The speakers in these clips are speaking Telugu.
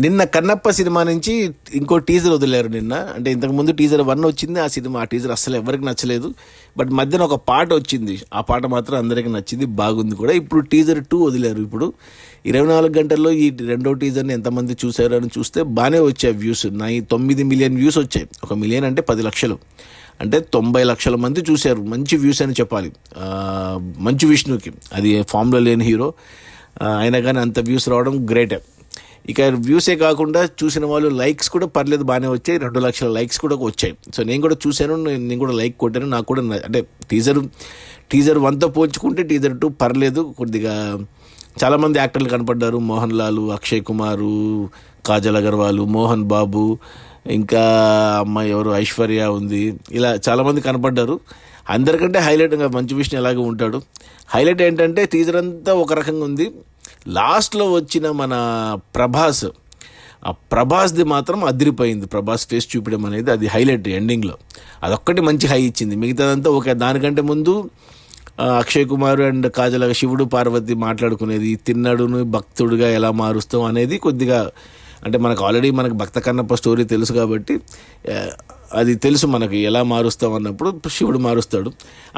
నిన్న కన్నప్ప సినిమా నుంచి ఇంకో టీజర్ వదిలేరు నిన్న. అంటే ఇంతకుముందు టీజర్ 1 వచ్చింది, ఆ టీజర్ అస్సలు ఎవరికి నచ్చలేదు. బట్ మధ్యన ఒక పాట వచ్చింది, ఆ పాట మాత్రం అందరికీ నచ్చింది, బాగుంది కూడా. ఇప్పుడు టీజర్ 2 వదిలేరు. ఇప్పుడు 24 గంటల్లో ఈ రెండో టీజర్ని ఎంతమంది చూశారు అని చూస్తే బాగానే వచ్చాయి వ్యూస్. 9 మిలియన్ వ్యూస్ వచ్చాయి. 1 మిలియన్ అంటే 10 లక్షలు, అంటే 90 లక్షల మంది చూశారు. మంచి వ్యూస్ అని చెప్పాలి. మంచు విష్ణుకి, అది ఫామ్లో లేని హీరో అయినా కానీ అంత వ్యూస్ రావడం గ్రేటే. ఇక వ్యూసే కాకుండా చూసిన వాళ్ళు లైక్స్ కూడా పర్లేదు, బాగానే వచ్చాయి. 2 లక్షల లైక్స్ కూడా వచ్చాయి. సో నేను కూడా చూశాను, నేను కూడా లైక్ కొట్టాను. నాకు కూడా అంటే టీజర్ 1తో పోల్చుకుంటే టీజర్ 2 పర్లేదు. కొద్దిగా చాలామంది యాక్టర్లు కనపడ్డారు. మోహన్ లాల్, అక్షయ్ కుమారు, కాజల్ అగర్వాల్, మోహన్ బాబు, ఇంకా అమ్మాయి ఎవరు ఐశ్వర్య ఉంది. ఇలా చాలామంది కనపడ్డారు. అందరికంటే హైలైట్ మంచు విష్ణు ఎలాగో ఉంటాడు. హైలైట్ ఏంటంటే టీజర్ అంతా ఒక రకంగా ఉంది. లాస్ట్లో వచ్చిన మన ప్రభాస్ది మాత్రం అదిరిపోయింది. ప్రభాస్ ఫేస్ చూపించడం అనేది అది హైలైట్. ఎండింగ్లో అదొక్కటి మంచి హై ఇచ్చింది. మిగతాదంతా ఓకే. దానికంటే ముందు అక్షయ్ కుమార్ అండ్ కాజల్, శివుడు పార్వతి మాట్లాడుకునేది, తిన్నడును భక్తుడిగా ఎలా మారుస్తాం అనేది కొద్దిగా, అంటే మనకు భక్త కన్నప్ప స్టోరీ తెలుసు కాబట్టి అది తెలుసు మనకి ఎలా మారుస్తాం అన్నప్పుడు శివుడు మారుస్తాడు.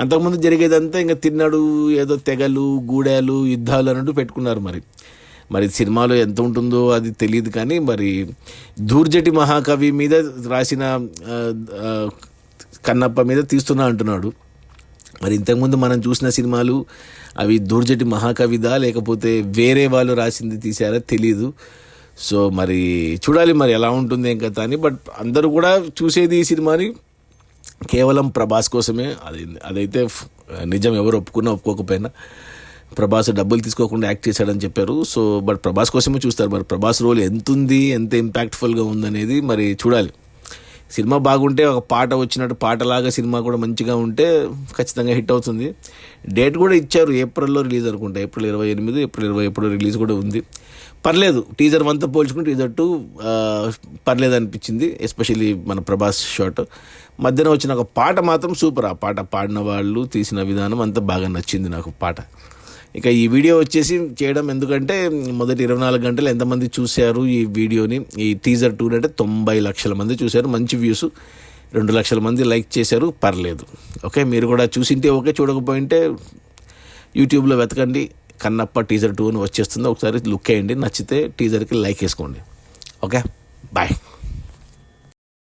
అంతకుముందు జరిగేదంతా ఇంకా తిన్నాడు, ఏదో తెగలు, గూడాలు, యుద్ధాలు అన్నట్టు పెట్టుకున్నారు. మరి సినిమాలో ఎంత ఉంటుందో అది తెలియదు. కానీ మరి దూర్జటి మహాకవి మీద రాసిన కన్నప్ప మీద తీస్తున్నా అంటున్నాడు. మరి ఇంతకుముందు మనం చూసిన సినిమాలు అవి దూర్జటి మహాకవిదా లేకపోతే వేరే వాళ్ళు రాసింది తీసారా తెలీదు. సో మరి చూడాలి మరి ఎలా ఉంటుంది ఏం కథ అని. బట్ అందరూ కూడా చూసేది ఈ సినిమాని కేవలం ప్రభాస్ కోసమే. అదైతే నిజం, ఎవరు ఒప్పుకోకపోయినా. ప్రభాస్ డబ్బులు తీసుకోకుండా యాక్ట్ చేశాడని చెప్పారు. సో బట్ ప్రభాస్ కోసమే చూస్తారు. మరి ప్రభాస్ రోల్ ఎంత ఉంది, ఎంత ఇంపాక్ట్ఫుల్గా ఉందనేది మరి చూడాలి. సినిమా బాగుంటే, ఒక పాట వచ్చినట్టు పాటలాగా సినిమా కూడా మంచిగా ఉంటే ఖచ్చితంగా హిట్ అవుతుంది. డేట్ కూడా ఇచ్చారు, ఏప్రిల్లో రిలీజ్ అనుకుంటా. ఏప్రిల్ 28, ఏప్రిల్ 20 ఎప్పుడు రిలీజ్ కూడా ఉంది. పర్లేదు, టీజర్ 1తో పోల్చుకుంటే టీజర్ 2 పర్లేదు అనిపించింది. ఎస్పెషల్లీ మన ప్రభాస్ షాట్ మధ్యన వచ్చిన ఒక పాట మాత్రం సూపర్. ఆ పాట పాడిన వాళ్ళు, తీసిన విధానం అంతా బాగా నచ్చింది నాకు పాట. ఇక ఈ వీడియో వచ్చేసి చేయడం ఎందుకంటే మొదటి 24 గంటలు ఎంతమంది చూశారు ఈ వీడియోని, ఈ టీజర్ 2 అంటే 90 లక్షల మంది చూశారు. మంచి వ్యూస్. 2 లక్షల మంది లైక్ చేశారు. పర్లేదు, ఓకే. మీరు కూడా చూసింటే ఓకే, చూడకపోయింటే యూట్యూబ్లో వెతకండి, కన్నప్ప టీజర్ 2 అని వచ్చేస్తుంది. ఒకసారి లుక్ వేయండి, నచ్చితే టీజర్కి లైక్ వేసుకోండి. Okay, bye.